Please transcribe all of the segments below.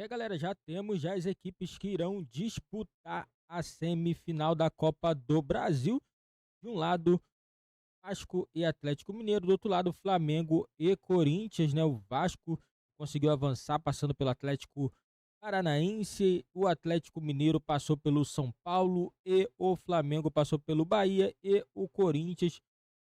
Galera, já temos já as equipes que irão disputar a semifinal da Copa do Brasil. De um lado, Vasco e Atlético Mineiro, do outro lado, Flamengo e Corinthians, né? O Vasco conseguiu avançar passando pelo Atlético Paranaense, o Atlético Mineiro passou pelo São Paulo e o Flamengo passou pelo Bahia e o Corinthians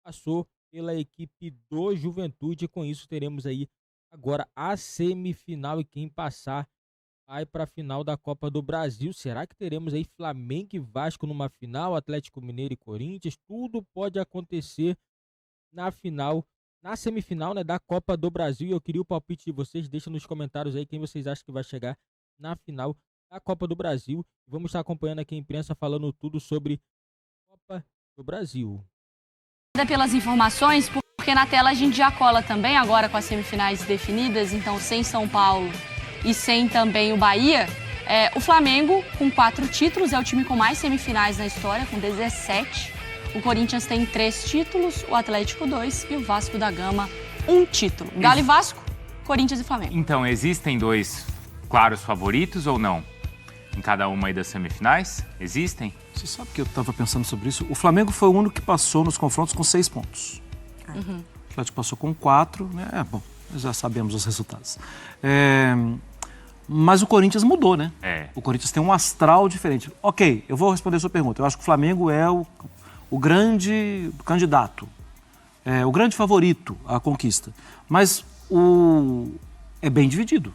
passou pela equipe do Juventude. Com isso, teremos aí agora a semifinal e quem passar vai para a final da Copa do Brasil. Será que teremos aí Flamengo e Vasco numa final, Atlético Mineiro e Corinthians? Tudo pode acontecer na final, na semifinal, né, da Copa do Brasil. E eu queria o palpite de vocês. Deixa nos comentários aí quem vocês acham que vai chegar na final da Copa do Brasil. Vamos estar acompanhando aqui a imprensa falando tudo sobre a Copa do Brasil. Pelas informações, porque na tela a gente já cola também, agora com as semifinais definidas, então sem São Paulo e sem também o Bahia. O Flamengo, com 4 títulos, é o time com mais semifinais na história, com 17. O Corinthians tem 3 títulos, o Atlético 2 e o Vasco da Gama 1 título. Galo e Vasco, Corinthians e Flamengo. Então, existem 2 claros favoritos ou não? Em cada uma aí das semifinais? Existem? Você sabe que eu estava pensando sobre isso? O Flamengo foi o único que passou nos confrontos com 6 pontos. O Atlético passou com 4, né? Bom, já sabemos os resultados. Mas o Corinthians mudou, né? O Corinthians tem um astral diferente. Ok, eu vou responder a sua pergunta. Eu acho que o Flamengo é o grande candidato, o grande favorito à conquista. Mas é bem dividido.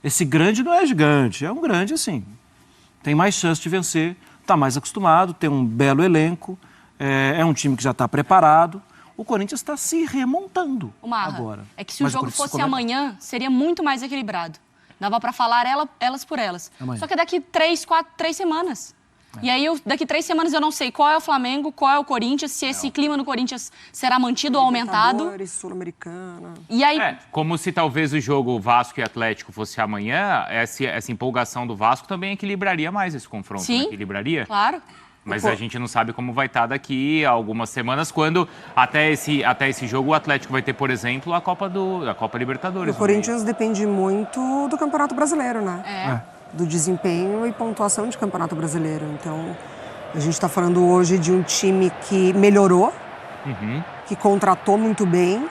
Esse grande não é gigante, é um grande assim. Tem mais chance de vencer, está mais acostumado, tem um belo elenco, é um time que já está preparado. O Corinthians está se remontando agora. É que se o jogo fosse amanhã, seria muito mais equilibrado. Dava para falar elas por elas. Amanhã. Só que daqui 3 semanas. E aí, daqui 3 semanas eu não sei qual é o Flamengo, qual é o Corinthians, se esse clima no Corinthians será mantido ou aumentado. Sul-Americana. E aí... como se talvez o jogo Vasco e Atlético fosse amanhã, essa empolgação do Vasco também equilibraria mais esse confronto. Sim, né? Equilibraria? Claro. Mas a gente não sabe como vai estar daqui a algumas semanas, quando até esse jogo o Atlético vai ter, por exemplo, a Copa Libertadores. O Corinthians depende muito do Campeonato Brasileiro, né? Do desempenho e pontuação de Campeonato Brasileiro. Então, a gente está falando hoje de um time que melhorou, que contratou muito bem,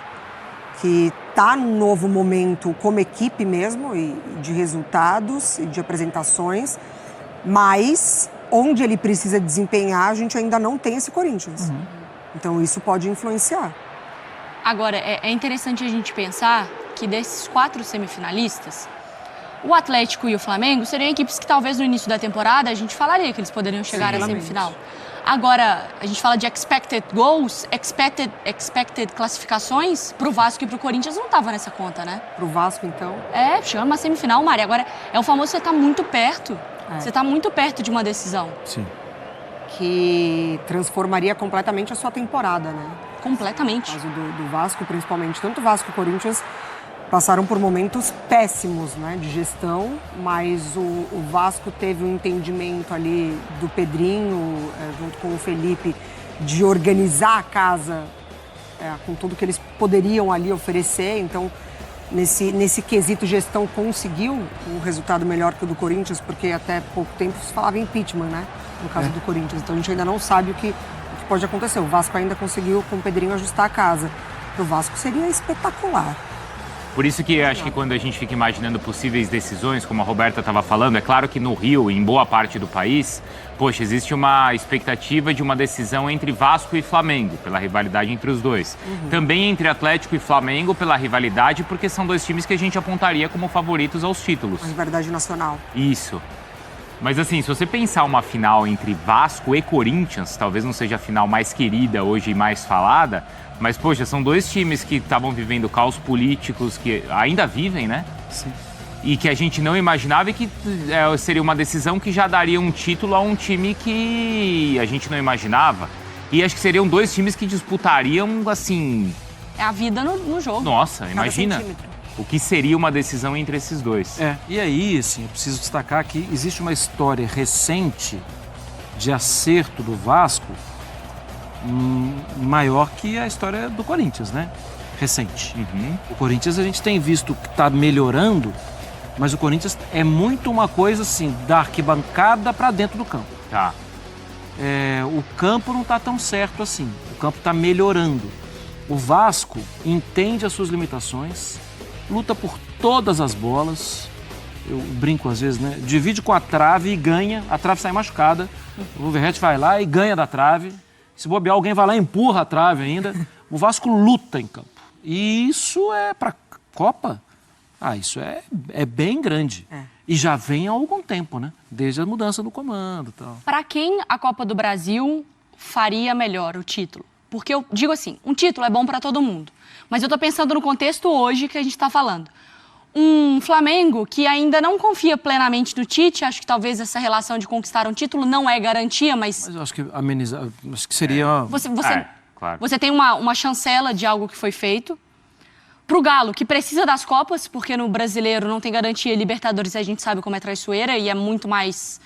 que está num novo momento como equipe mesmo, e de resultados e de apresentações, mas onde ele precisa desempenhar, a gente ainda não tem esse Corinthians. Então, isso pode influenciar. Agora, é interessante a gente pensar que desses 4 semifinalistas, o Atlético e o Flamengo seriam equipes que talvez no início da temporada a gente falaria que eles poderiam chegar à semifinal. Agora, a gente fala de expected goals, expected classificações, pro Vasco e pro Corinthians não estava nessa conta, né? Pro Vasco, então? Chama a semifinal, Mari. Agora, é o famoso você tá muito perto. Você tá muito perto de uma decisão. Sim. Que transformaria completamente a sua temporada, né? Completamente. No caso do Vasco, principalmente. Tanto o Vasco e o Corinthians passaram por momentos péssimos, né, de gestão, mas o Vasco teve um entendimento ali do Pedrinho, junto com o Felipe, de organizar a casa com tudo que eles poderiam ali oferecer. Então, nesse quesito gestão, conseguiu um resultado melhor que o do Corinthians, porque até pouco tempo se falava impeachment, né, no caso do Corinthians. Então, a gente ainda não sabe o que pode acontecer. O Vasco ainda conseguiu, com o Pedrinho, ajustar a casa. Para o Vasco seria espetacular. Por isso que acho que quando a gente fica imaginando possíveis decisões, como a Roberta estava falando, é claro que no Rio, em boa parte do país, poxa, existe uma expectativa de uma decisão entre Vasco e Flamengo, pela rivalidade entre os dois. Também entre Atlético e Flamengo, pela rivalidade, porque são 2 times que a gente apontaria como favoritos aos títulos. A rivalidade nacional. Isso. Mas assim, se você pensar uma final entre Vasco e Corinthians, talvez não seja a final mais querida hoje e mais falada, mas, poxa, são 2 times que estavam vivendo caos políticos, que ainda vivem, né? Sim. E que a gente não imaginava e que seria uma decisão que já daria um título a um time que a gente não imaginava. E acho que seriam 2 times que disputariam, assim... É a vida no jogo. Nossa, imagina o que seria uma decisão entre esses 2. E aí, assim, eu preciso destacar que existe uma história recente de acerto do Vasco maior que a história do Corinthians, né? Recente. O Corinthians a gente tem visto que está melhorando Mas o Corinthians é muito uma coisa assim, da arquibancada para dentro do campo. Tá. O campo não está tão certo assim. O campo está melhorando. O Vasco entende as suas limitações, luta por todas as bolas. Eu brinco às vezes, né? Divide com a trave e ganha. A trave sai machucada. O Wolverhampton vai lá e ganha da trave. Se bobear, alguém vai lá e empurra a trave ainda. O Vasco luta em campo. E isso é para Copa? Isso é bem grande. E já vem há algum tempo, né? Desde a mudança do comando e tal. Para quem a Copa do Brasil faria melhor o título? Porque eu digo assim, um título é bom para todo mundo. Mas eu tô pensando no contexto hoje que a gente tá falando. Um Flamengo que ainda não confia plenamente no Tite, acho que talvez essa relação de conquistar um título não é garantia, mas eu acho que amenizar, acho que seria... Claro. Você tem uma chancela de algo que foi feito. Pro Galo, que precisa das Copas, porque no Brasileiro não tem garantia, Libertadores a gente sabe como é traiçoeira e é muito mais...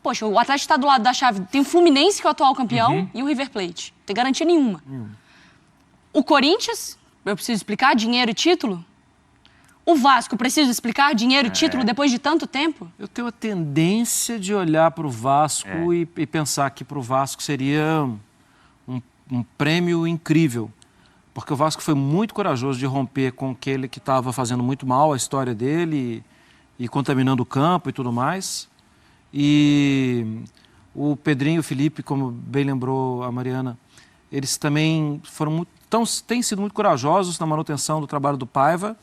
Poxa, o Atlético está do lado da chave, tem o Fluminense, que é o atual campeão, e o River Plate. Não tem garantia nenhuma. O Corinthians, eu preciso explicar, dinheiro e título. O Vasco, preciso explicar, dinheiro e título depois de tanto tempo. Eu tenho a tendência de olhar para o Vasco e pensar que para o Vasco seria um prêmio incrível. Porque o Vasco foi muito corajoso de romper com aquele que estava fazendo muito mal a história dele e contaminando o campo e tudo mais. E o Pedrinho e o Felipe, como bem lembrou a Mariana, eles também têm sido muito corajosos na manutenção do trabalho do Paiva,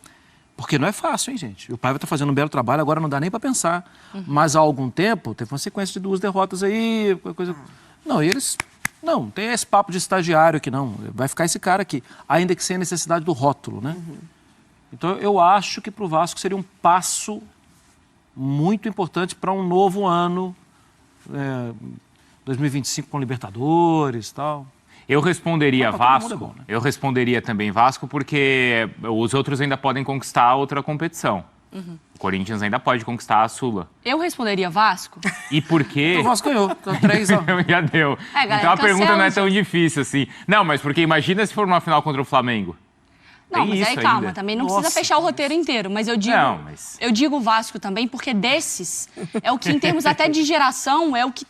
porque não é fácil, hein, gente? O Paiva está fazendo um belo trabalho, agora não dá nem para pensar. Mas há algum tempo, teve uma sequência de 2 derrotas aí, coisa... Não, e eles... Não, tem esse papo de estagiário aqui, não. Vai ficar esse cara aqui, ainda que sem a necessidade do rótulo, né? Então, eu acho que para o Vasco seria um passo muito importante para um novo ano, 2025 com Libertadores e tal. Eu responderia Vasco, bom, né? Eu responderia também Vasco, porque os outros ainda podem conquistar outra competição. O Corinthians ainda pode conquistar a Sula. Eu responderia Vasco. E por quê? O Vasco ganhou, 3 a 1. Já deu. Galera, então a pergunta não é gente. tão difícil assim. Não, mas porque imagina se for uma final contra o Flamengo. Não, Tem mas aí isso calma, ainda. também não Nossa, precisa fechar o roteiro inteiro. Mas eu digo, Não, mas- eu digo Vasco também, porque desses é o que, em termos até de geração, é o que...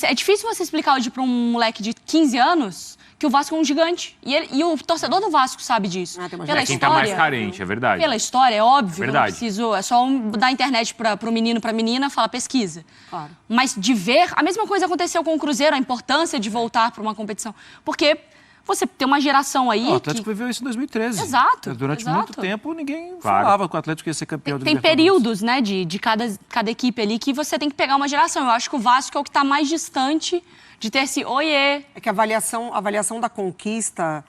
É difícil você explicar hoje para um moleque de 15 anos que o Vasco é um gigante. E o torcedor do Vasco sabe disso. Tem uma Pela Quem tá mais carente, é verdade. Pela história, é óbvio. Verdade. Não preciso, é só dar internet pro menino, pra menina, fala pesquisa. Claro. Mas de ver, a mesma coisa aconteceu com o Cruzeiro, a importância de voltar para uma competição. Porque você tem uma geração aí O Atlético viveu isso em 2013. Exato, Durante exato. muito tempo, ninguém Claro. falava que o Atlético ia ser campeão de tem Libertadores. períodos, né, de cada equipe ali que você tem que pegar uma geração. Eu acho que o Vasco é o que está mais distante de ter esse oiê. É que a avaliação da conquista,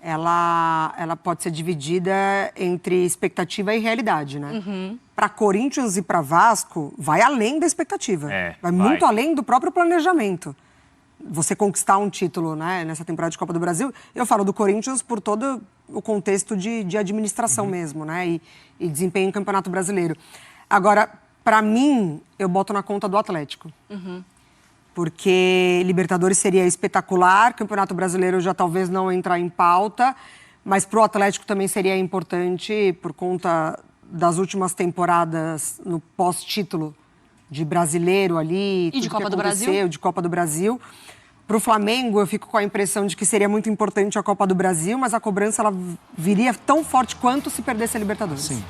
ela pode ser dividida entre expectativa e realidade, né? Para Corinthians e para Vasco, vai além da expectativa. Vai muito além do próprio planejamento. Você conquistar um título, né, nessa temporada de Copa do Brasil. Eu falo do Corinthians por todo o contexto de administração mesmo, né? E desempenho em Campeonato Brasileiro. Agora, para mim, eu boto na conta do Atlético. Porque Libertadores seria espetacular, Campeonato Brasileiro já talvez não entrar em pauta, mas para o Atlético também seria importante por conta das últimas temporadas no pós-título de brasileiro ali. E de Copa do Brasil. De Copa do Brasil. Para o Flamengo, eu fico com a impressão de que seria muito importante a Copa do Brasil, mas a cobrança ela viria tão forte quanto se perdesse a Libertadores. Sim,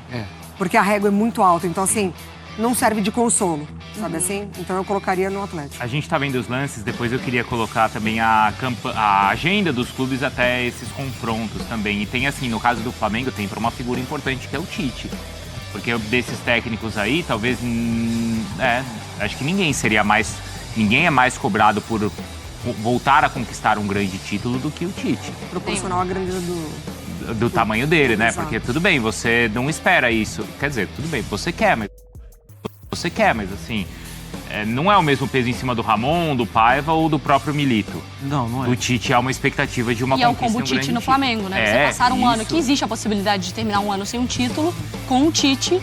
Porque a régua é muito alta, então assim, não serve de consolo, sabe assim? Então eu colocaria no Atlético. A gente tá vendo os lances, depois eu queria colocar também a agenda dos clubes até esses confrontos também. E tem assim, no caso do Flamengo, tem para uma figura importante que é o Tite. Porque desses técnicos aí, talvez, acho que ninguém é mais cobrado por voltar a conquistar um grande título do que o Tite. Proporcional à grandeza Do tamanho dele, né? Exato. Porque tudo bem, você não espera isso. Quer dizer, tudo bem, você quer, mas assim, não é o mesmo peso em cima do Ramon, do Paiva ou do próprio Milito. Não é. O Tite é uma expectativa de uma E é o conquista combo um grande Tite no título. Flamengo, né? Você passar um ano, que existe a possibilidade de terminar um ano sem um título, com um Tite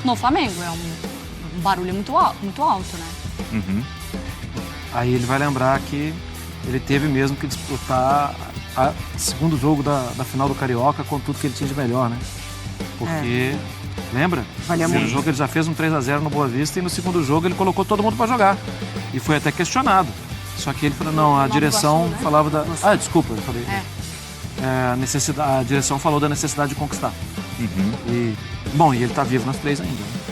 no Flamengo. É um barulho muito alto, né? Aí ele vai lembrar que ele teve mesmo que disputar o segundo jogo da final do Carioca com tudo que ele tinha de melhor, né? Porque Lembra? Valia No primeiro muito. jogo ele já fez um 3-0 no Boa Vista e no segundo jogo ele colocou todo mundo para jogar. E foi até questionado. Só que ele falou, não, a direção Iguaçu, né? falava da... Ah, desculpa, eu falei. É. A direção falou da necessidade de conquistar. E, bom, e ele tá vivo nas 3 ainda.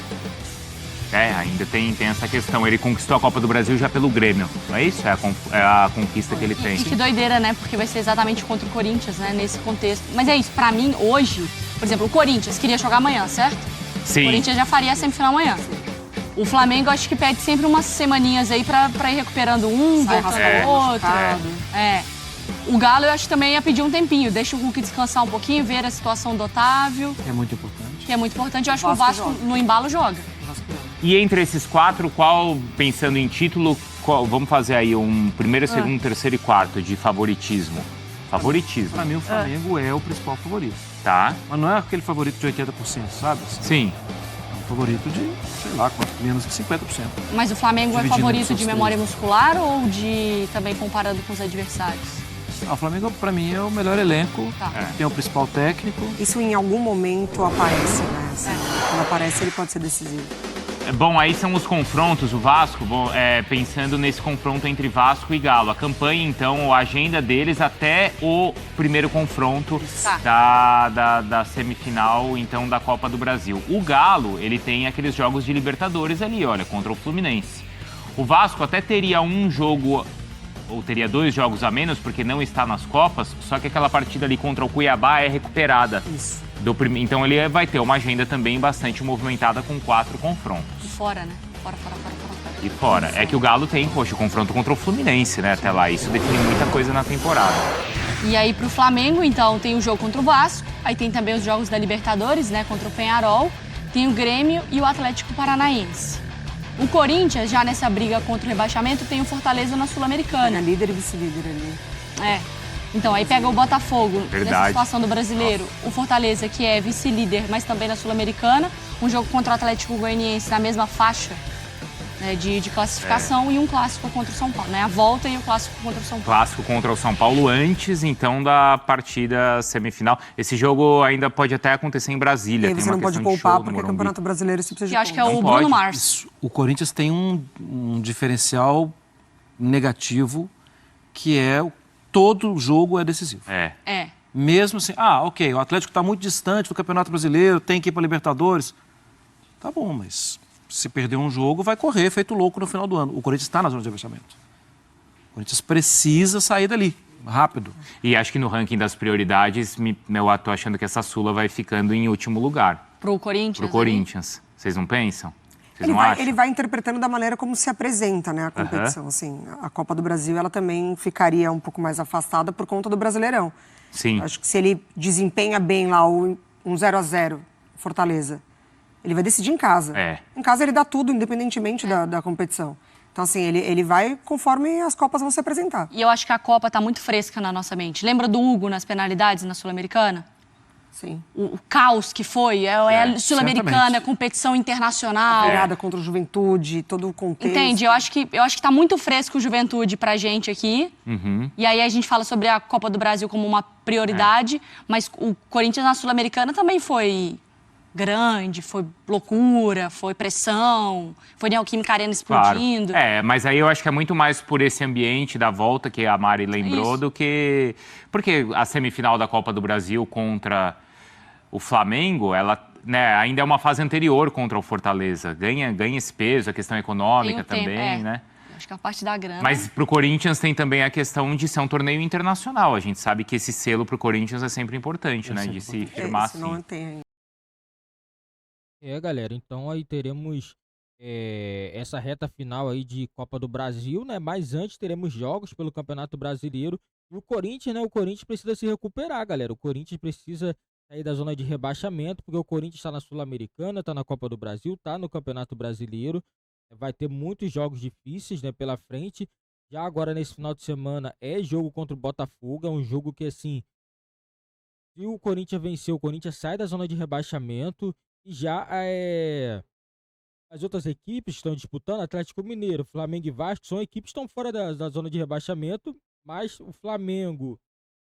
Né? Ainda tem essa questão. Ele conquistou a Copa do Brasil já pelo Grêmio, não é isso? É a conquista que ele tem. E que doideira, né? Porque vai ser exatamente contra o Corinthians, né? Nesse contexto. Mas é isso, pra mim, hoje, por exemplo, o Corinthians queria jogar amanhã, certo? Sim. O Corinthians já faria a semifinal amanhã. O Flamengo, acho que pede sempre umas semaninhas aí pra ir recuperando um, Sai voltando rascado, ao outro. machucado. O Galo, eu acho que também ia pedir um tempinho. Deixa o Hulk descansar um pouquinho, ver a situação do Otávio, É muito importante. que é muito importante. Eu acho que o Vasco Vasco, joga. no embalo, joga. E entre esses 4, pensando em título, vamos fazer aí um primeiro, segundo, terceiro e quarto de favoritismo. Favoritismo, Pra mim, o Flamengo é o principal favorito. tá? Mas não é aquele favorito de 80%, sabe? Sim. É um favorito de, sei lá, menos de 50%. Mas o Flamengo é Dividindo favorito entre de os memória três. muscular ou de também comparando com os adversários? O Flamengo, pra mim, é o melhor elenco, Tá. tem o principal técnico. Isso em algum momento aparece, né? Assim, Quando aparece, ele pode ser decisivo. Bom, aí são os confrontos, o Vasco, pensando nesse confronto entre Vasco e Galo. A campanha, então, a agenda deles até o primeiro confronto da semifinal, então, da Copa do Brasil. O Galo, ele tem aqueles jogos de Libertadores ali, olha, contra o Fluminense. O Vasco até teria um jogo, ou teria 2 jogos a menos, porque não está nas Copas, só que aquela partida ali contra o Cuiabá é recuperada. Isso. Então ele vai ter uma agenda também bastante movimentada com 4 confrontos. E fora, né? Fora. E fora, é que o Galo tem, poxa, o confronto contra o Fluminense, né, até lá. Isso define muita coisa na temporada. E aí pro Flamengo, então, tem o jogo contra o Vasco, aí tem também os jogos da Libertadores, né, contra o Peñarol, tem o Grêmio e o Atlético Paranaense. O Corinthians, já nessa briga contra o rebaixamento, tem o Fortaleza na É Sul-Americana. líder e vice-líder ali. Então, aí pega o Botafogo, nessa Verdade. situação do brasileiro. O Fortaleza, que é vice-líder, mas também na Sul-Americana. Um jogo contra o Atlético Goianiense na mesma faixa, né, de classificação. E um clássico contra o São Paulo, né? A volta e o clássico contra o São Paulo. Clássico contra o São Paulo antes, então, da partida semifinal. Esse jogo ainda pode até acontecer em Brasília. E aí tem você uma não pode questão de poupar, show no porque o Morumbi. Campeonato Brasileiro você precisa de Que eu acho que é pontos. o Não Bruno pode. Mars. O Corinthians tem um diferencial negativo, que é todo jogo é decisivo. É. Mesmo assim, ok, o Atlético está muito distante do Campeonato Brasileiro, tem que ir para Libertadores. Tá bom, mas se perder um jogo, vai correr feito louco no final do ano. O Corinthians está na zona de rebaixamento. O Corinthians precisa sair dali, rápido. E acho que no ranking das prioridades, eu tô achando que essa Sula vai ficando em último lugar. Pro Corinthians. Pro ali. Corinthians. Vocês não pensam? Vocês Ele não vai, acham? ele vai interpretando da maneira como se apresenta, né, a competição. Assim, a Copa do Brasil, ela também ficaria um pouco mais afastada por conta do Brasileirão. Sim. Acho que se ele desempenha bem lá um 0-0, Fortaleza, ele vai decidir em casa. Em casa ele dá tudo, independentemente da competição. Então, assim, ele vai conforme as Copas vão se apresentar. E eu acho que a Copa tá muito fresca na nossa mente. Lembra do Hugo nas penalidades na Sul-Americana? Sim. O caos que foi. É a Sul-Americana, certamente. é competição internacional. Virada contra o Juventude, todo o contexto. Entende? Eu acho que tá muito fresco o Juventude pra gente aqui. E aí a gente fala sobre a Copa do Brasil como uma prioridade, mas o Corinthians na Sul-Americana também foi grande, foi loucura, foi pressão, foi Neoquímica Arena explodindo. Claro. Mas aí eu acho que é muito mais por esse ambiente da volta que a Mari lembrou do que... Porque a semifinal da Copa do Brasil contra o Flamengo, ela, né, ainda é uma fase anterior contra o Fortaleza. Ganha esse peso, a questão econômica Tem um tempo, também, né? Acho que a parte da grana. Mas pro Corinthians tem também a questão de ser um torneio internacional. A gente sabe que esse selo pro Corinthians é sempre importante, né? De se firmar Isso não assim. tem ainda. Galera, então aí teremos essa reta final aí de Copa do Brasil, né? Mas antes teremos jogos pelo Campeonato Brasileiro. E o Corinthians, né? O Corinthians precisa se recuperar, galera. O Corinthians precisa sair da zona de rebaixamento, porque o Corinthians está na Sul-Americana, está na Copa do Brasil, está no Campeonato Brasileiro. Vai ter muitos jogos difíceis, né, pela frente. Já agora, nesse final de semana, é jogo contra o Botafogo. É um jogo que, assim, se o Corinthians vencer, o Corinthians sai da zona de rebaixamento. E já as outras equipes que estão disputando, Atlético Mineiro, Flamengo e Vasco, são equipes que estão fora da zona de rebaixamento, mas o Flamengo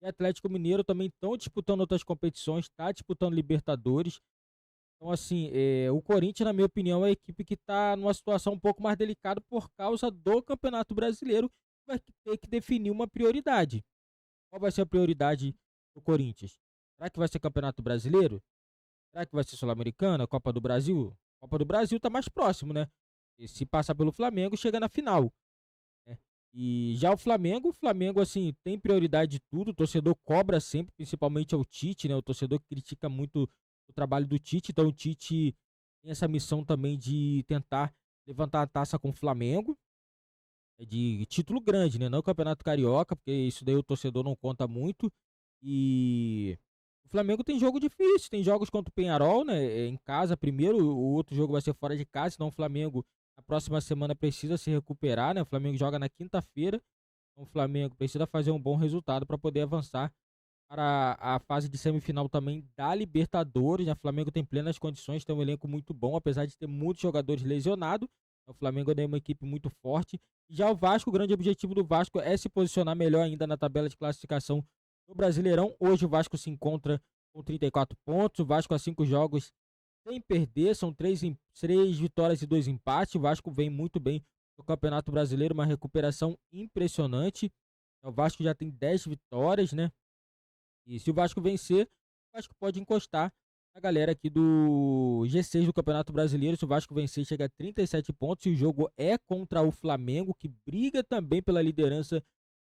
e Atlético Mineiro também estão disputando outras competições, está disputando Libertadores. Então, assim, o Corinthians, na minha opinião, é a equipe que está numa situação um pouco mais delicada por causa do Campeonato Brasileiro, que vai ter que definir uma prioridade. Qual vai ser a prioridade do Corinthians? Será que vai ser Campeonato Brasileiro? Será que vai ser Sul-Americana, Copa do Brasil? Copa do Brasil tá mais próximo, né? E se passar pelo Flamengo, chega na final, né? E já o Flamengo, assim, tem prioridade de tudo. O torcedor cobra sempre, principalmente ao Tite, né? O torcedor critica muito o trabalho do Tite. Então o Tite tem essa missão também de tentar levantar a taça com o Flamengo. De título grande, né? Não o Campeonato Carioca, porque isso daí o torcedor não conta muito. E o Flamengo tem jogo difícil, tem jogos contra o Penharol, né? Em casa primeiro, o outro jogo vai ser fora de casa, então o Flamengo na próxima semana precisa se recuperar, né? O Flamengo joga na quinta-feira, então o Flamengo precisa fazer um bom resultado para poder avançar para a fase de semifinal também da Libertadores, né? O Flamengo tem plenas condições, tem um elenco muito bom, apesar de ter muitos jogadores lesionados. O Flamengo é uma equipe muito forte. Já o Vasco, o grande objetivo do Vasco é se posicionar melhor ainda na tabela de classificação do Brasileirão. Hoje o Vasco se encontra com 34 pontos. O Vasco, há 5 jogos sem perder, são 3 vitórias e 2 empates. O Vasco vem muito bem no Campeonato Brasileiro, uma recuperação impressionante. O Vasco já tem 10 vitórias, né? E se o Vasco vencer, o Vasco pode encostar a galera aqui do G6 do Campeonato Brasileiro. Se o Vasco vencer, chega a 37 pontos. E o jogo é contra o Flamengo, que briga também pela liderança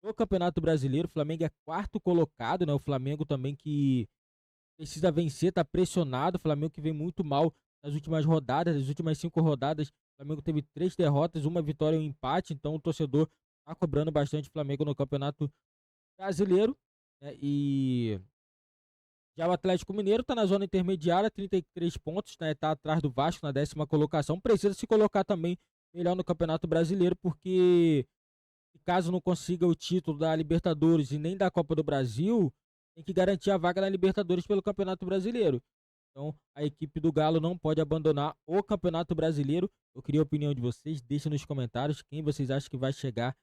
do Campeonato Brasileiro. O Flamengo é 4º colocado, né? O Flamengo também que precisa vencer, tá pressionado. O Flamengo que vem muito mal nas últimas rodadas, nas últimas 5 rodadas. O Flamengo teve 3 derrotas, 1 vitória e 1 empate. Então o torcedor tá cobrando bastante o Flamengo no Campeonato Brasileiro, né? E já o Atlético Mineiro está na zona intermediária, 33 pontos, né? Tá atrás do Vasco na 10ª colocação. Precisa se colocar também melhor no Campeonato Brasileiro, porque caso não consiga o título da Libertadores e nem da Copa do Brasil, tem que garantir a vaga na Libertadores pelo Campeonato Brasileiro. Então, a equipe do Galo não pode abandonar o Campeonato Brasileiro. Eu queria a opinião de vocês, deixem nos comentários quem vocês acham que vai chegar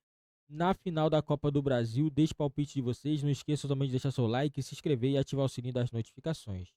na final da Copa do Brasil. Deixe o palpite de vocês. Não esqueçam também de deixar seu like, se inscrever e ativar o sininho das notificações.